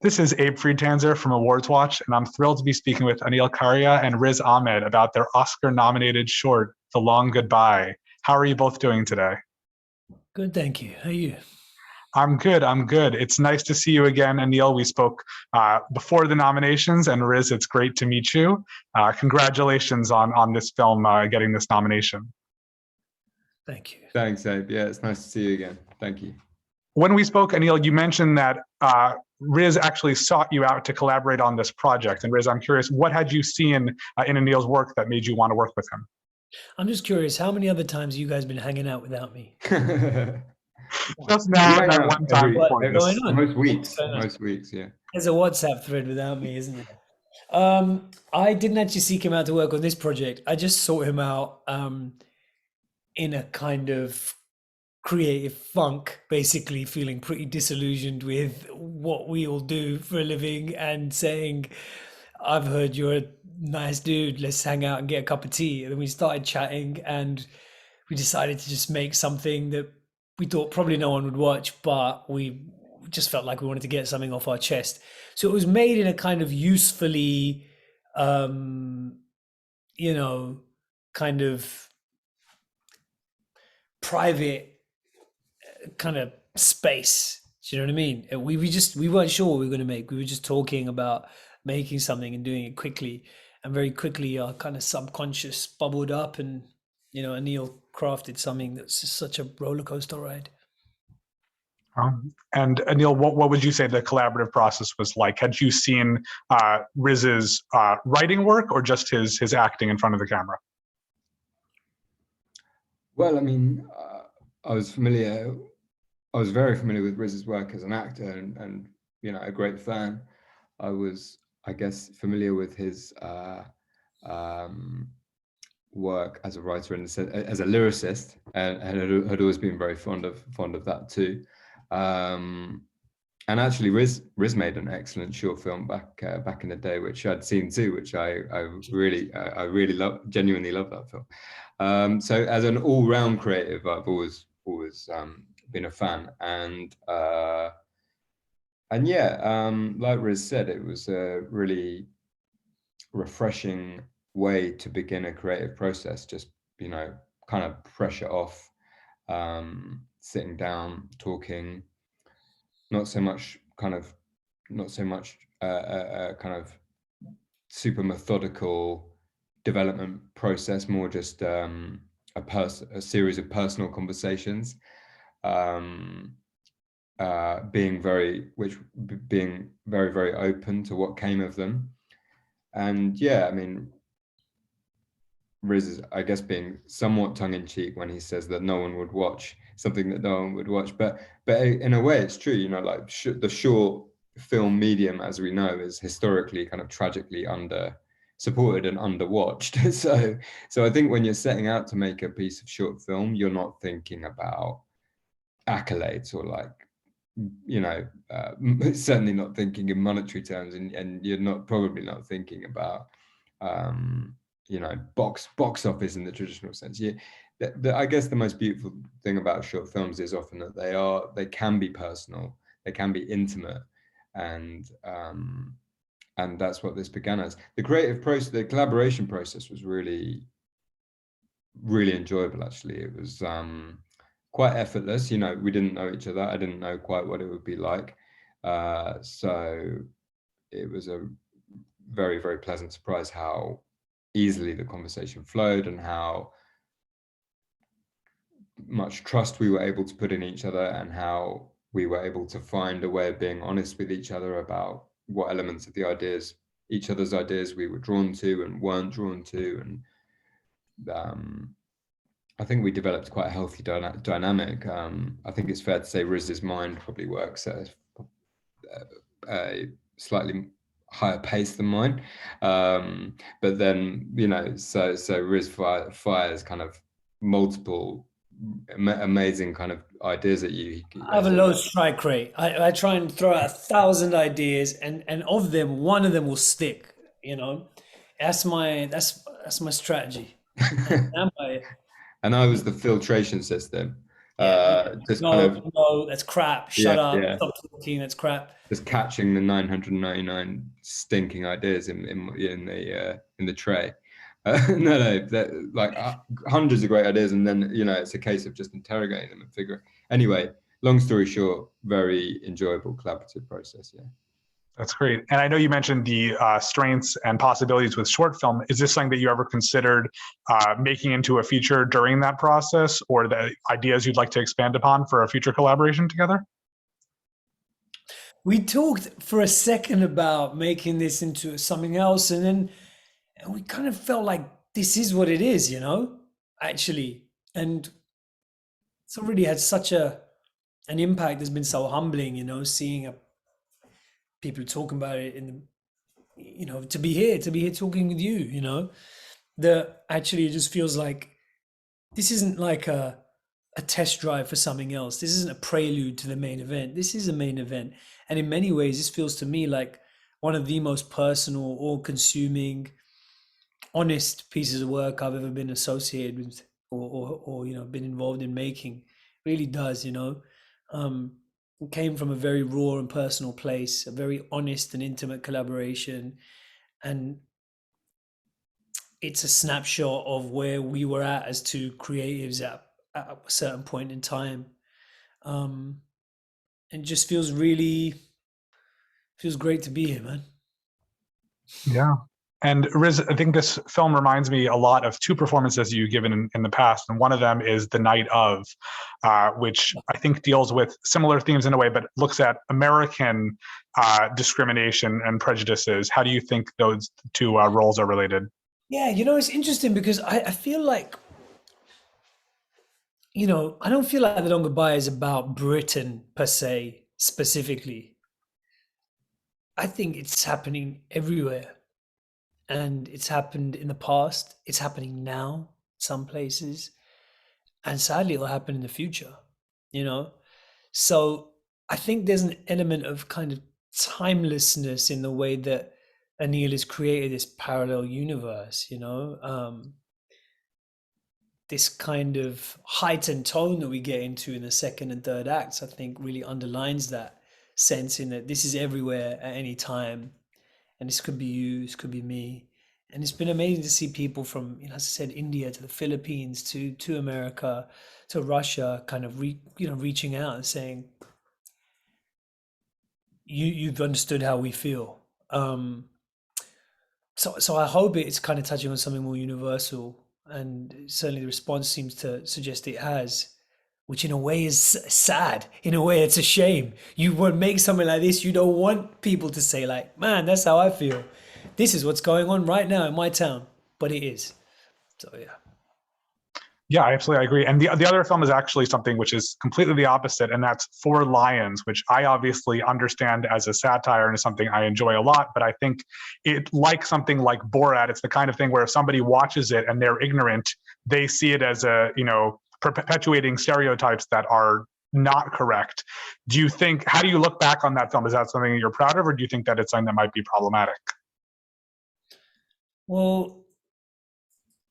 This is Abe Friedtanzer from Awards Watch, and I'm thrilled to be speaking with Aneil Karia and Riz Ahmed about their Oscar-nominated short, The Long Goodbye. How are you both doing today? Good, thank you. How are you? I'm good. I'm good. It's nice to see you again, Aneil. We spoke before the nominations, and Riz, it's great to meet you. Congratulations on this film getting this nomination. Thank you. Thanks, Abe. Yeah, it's nice to see you again. Thank you. When we spoke, Aneil, you mentioned that Riz actually sought you out to collaborate on this project. And Riz, I'm curious, what had you seen in Aneil's work that made you want to work with him? I'm just curious, how many other times have you guys been hanging out without me? Just now, that one time before What's going this. on? Most weeks, yeah. There's a WhatsApp thread without me, isn't there? I didn't actually seek him out to work on this project. I just sought him out in a kind of creative funk, basically feeling pretty disillusioned with what we all do for a living and saying, I've heard you're a nice dude, let's hang out and get a cup of tea. And then we started chatting and we decided to just make something that we thought probably no one would watch, but we just felt like we wanted to get something off our chest. So it was made in a kind of usefully, kind of private kind of space. Do you know what I mean? We weren't sure what we were going to make. We were just talking about making something and doing it quickly, and very quickly our kind of subconscious bubbled up, and Aneil crafted something that's just such a roller coaster ride. And Aneil, what would you say the collaborative process was like? Had you seen Riz's writing work or just his acting in front of the camera? Well, I mean, I was very familiar with Riz's work as an actor and a great fan. I was, I guess, familiar with his work as a writer and as a lyricist, and had always been very fond of that too. And actually, Riz made an excellent short film back in the day, which I'd seen too, which I really genuinely love that film. So as an all-round creative, I've always been a fan, and yeah, like Riz said, it was a really refreshing way to begin a creative process. Just kind of pressure off, sitting down, talking. Not so much kind of super methodical development process, more just a series of personal conversations, being very very open to what came of them. And yeah, I mean, Riz is, I guess, being somewhat tongue-in-cheek when he says that no one would watch something that no one would watch, but in a way it's true. Like the short film medium, as we know, is historically kind of tragically under supported and underwatched. So I think when you're setting out to make a piece of short film, you're not thinking about accolades or certainly not thinking in monetary terms, and you're probably not thinking about box office in the traditional sense. I guess the most beautiful thing about short films is often that they can be personal, they can be intimate, and that's what this began as. The creative process, the collaboration process, was really enjoyable. Actually, it was quite effortless. We didn't know each other. I didn't know quite what it would be like, so it was a very, very pleasant surprise how easily the conversation flowed and how much trust we were able to put in each other, and how we were able to find a way of being honest with each other about what elements of each other's ideas we were drawn to and weren't drawn to. And I think we developed quite a healthy dynamic. I think it's fair to say Riz's mind probably works at a slightly higher pace than mine, but then so Riz fires kind of multiple amazing kind of ideas at you. I have a low strike rate. I try and throw out 1,000 ideas, and of them, one of them will stick. That's my strategy. And I was the filtration system. Just no, kind of no, that's crap. Shut up. Stop talking. That's crap. just catching the 999 stinking ideas in the tray. Like hundreds of great ideas, and then it's a case of just interrogating them and figuring. Anyway, long story short, very enjoyable collaborative process. Yeah. That's great. And I know you mentioned the strengths and possibilities with short film. Is this something that you ever considered making into a feature during that process, or the ideas you'd like to expand upon for a future collaboration together? We talked for a second about making this into something else, and then we kind of felt like this is what it is, actually. And it's already had such an impact. It's been so humbling, seeing people talking about it to be here talking with you, that actually it just feels like this isn't like a test drive for something else. This isn't a prelude to the main event. This is a main event. And in many ways, this feels to me like one of the most personal, all-consuming, honest pieces of work I've ever been associated with or been involved in making. It really does, It came from a very raw and personal place, a very honest and intimate collaboration. And it's a snapshot of where we were at as two creatives at a certain point in time. And just feels great to be here, man. Yeah. And Riz, I think this film reminds me a lot of two performances you've given in the past. And one of them is The Night Of, which I think deals with similar themes in a way, but looks at American discrimination and prejudices. How do you think those two roles are related? Yeah, it's interesting because I feel like, I don't feel like The Long Goodbye is about Britain per se, specifically. I think it's happening everywhere. And it's happened in the past. It's happening now, some places. And sadly, it'll happen in the future, So I think there's an element of kind of timelessness in the way that Aneil has created this parallel universe, this kind of heightened tone that we get into in the second and third acts, I think really underlines that sense in that this is everywhere at any time. And this could be you, this could be me. And it's been amazing to see people from, as I said, India to the Philippines to America to Russia, kind of reaching out and saying, you've understood how we feel. So I hope it's kind of touching on something more universal, and certainly the response seems to suggest it has, which in a way is sad. In a way, it's a shame. You would make something like this, you don't want people to say like, man, that's how I feel. This is what's going on right now in my town, but it is. So yeah. Yeah, I absolutely agree. And the other film is actually something which is completely the opposite, and that's Four Lions, which I obviously understand as a satire and is something I enjoy a lot. But I think like something like Borat, it's the kind of thing where if somebody watches it and they're ignorant, they see it as perpetuating stereotypes that are not correct. How do you look back on that film? Is that something you're proud of, or do you think that it's something that might be problematic? Well,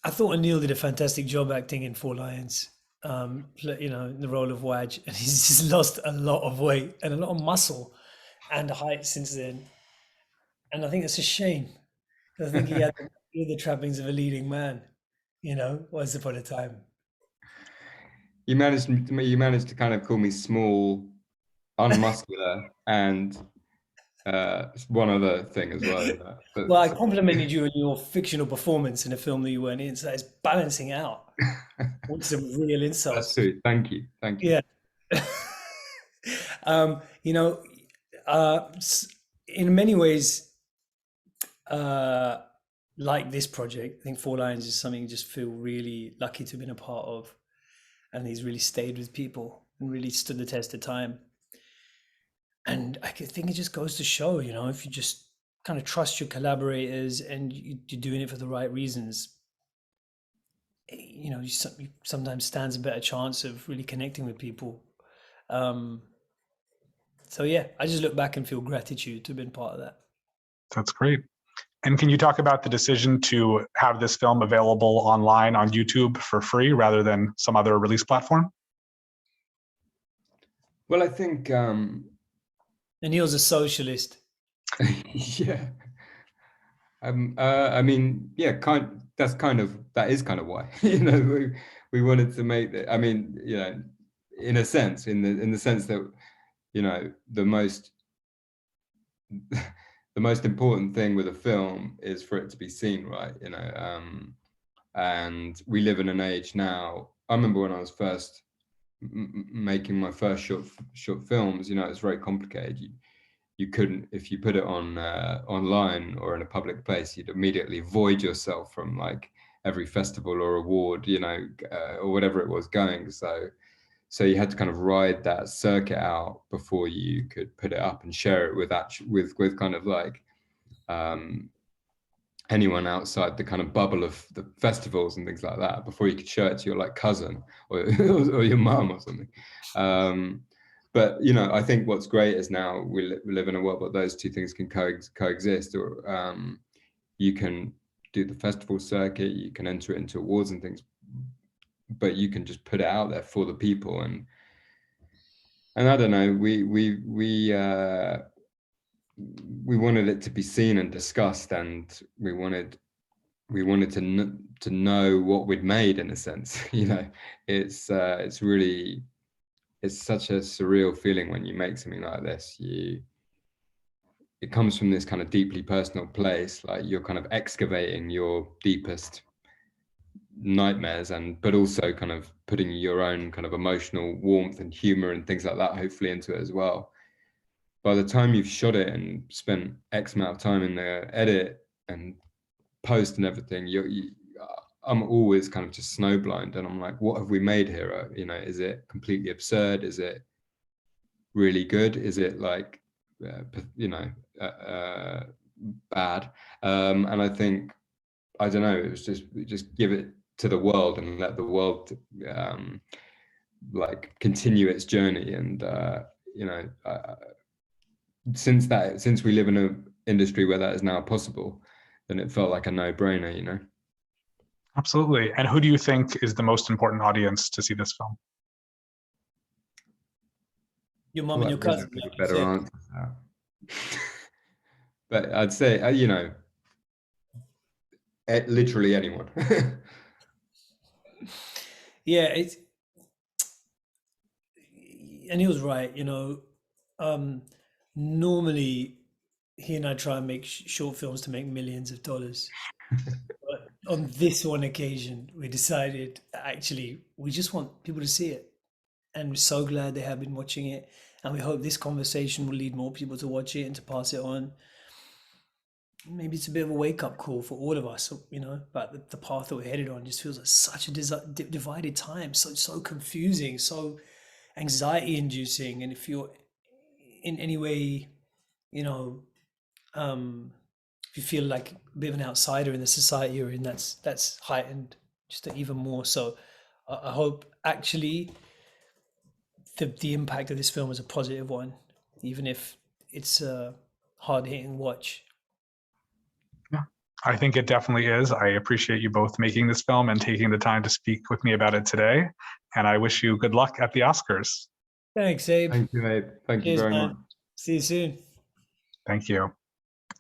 I thought Aneil did a fantastic job acting in Four Lions, in the role of Waj, and he's just lost a lot of weight and a lot of muscle and height since then. And I think it's a shame. I think he had the trappings of a leading man, once upon a time. You managed to kind of call me small, unmuscular, and one other thing as well. Well, I complimented you on your fictional performance in a film that you weren't in, so it's balancing out with some real insults. That's true. Thank you. Yeah. In many ways, like this project, I think Four Lions is something you just feel really lucky to have been a part of, and he's really stayed with people and really stood the test of time. And I think it just goes to show, if you just kind of trust your collaborators and you're doing it for the right reasons, you sometimes stands a better chance of really connecting with people. So yeah, I just look back and feel gratitude to have been part of that. That's great. And can you talk about the decision to have this film available online on YouTube for free rather than some other release platform? Well, I think, And he was a socialist. yeah. I mean, yeah, that is kind of why, you know, we wanted to make that. I mean, you know, in a sense, in the sense that, you know, the most important thing with a film is for it to be seen, right? You know, and we live in an age now. I remember when I was first making my first short films, you know, it's very complicated. You couldn't, if you put it on online or in a public place, you'd immediately void yourself from like every festival or award, you know, or whatever it was going. So you had to kind of ride that circuit out before you could put it up and share it with kind of like anyone outside the kind of bubble of the festivals and things like that, before you could show it to your like cousin or, or your mum or something. But you know, I think what's great is now we live in a world where those two things can coexist, or you can do the festival circuit, you can enter it into awards and things, but you can just put it out there for the people. And I don't know, we wanted it to be seen and discussed, and we wanted to know what we'd made, in a sense. You know, it's really, it's such a surreal feeling when you make something like this. It comes from this kind of deeply personal place, like you're kind of excavating your deepest nightmares, but also kind of putting your own kind of emotional warmth and humor and things like that hopefully into it as well. By the time you've shot it and spent X amount of time in the edit and post and everything, I'm always kind of just snowblind, and I'm like, what have we made here? You know, is it completely absurd? Is it really good? Is it like, you know, bad? And I think, I don't know, it was just give it to the world and let the world like continue its journey. And you know, since we live in an industry where that is now possible, then it felt like a no-brainer, you know. Absolutely. And who do you think is the most important audience to see this film? Your mum and your cousin. There's Like a you better said. answer to that. But I'd say, you know, literally anyone. Yeah, and he was right. You know, normally he and I try and make short films to make millions of dollars. But on this one occasion, we decided actually we just want people to see it. And we're so glad they have been watching it. And we hope this conversation will lead more people to watch it and to pass it on. Maybe it's a bit of a wake up call for all of us, you know, about the path that we're headed on. Just feels like such a divided time, so confusing, so anxiety inducing. And if you're in any way, you know, if you feel like a bit of an outsider in the society you're in, that's heightened just even more. So I hope actually the impact of this film is a positive one, even if it's a hard hitting watch. Yeah, I think it definitely is. I appreciate you both making this film and taking the time to speak with me about it today. And I wish you good luck at the Oscars. Thanks, Abe. Thank you, mate. Thank you Cheers, very much. man. See you soon. Thank you.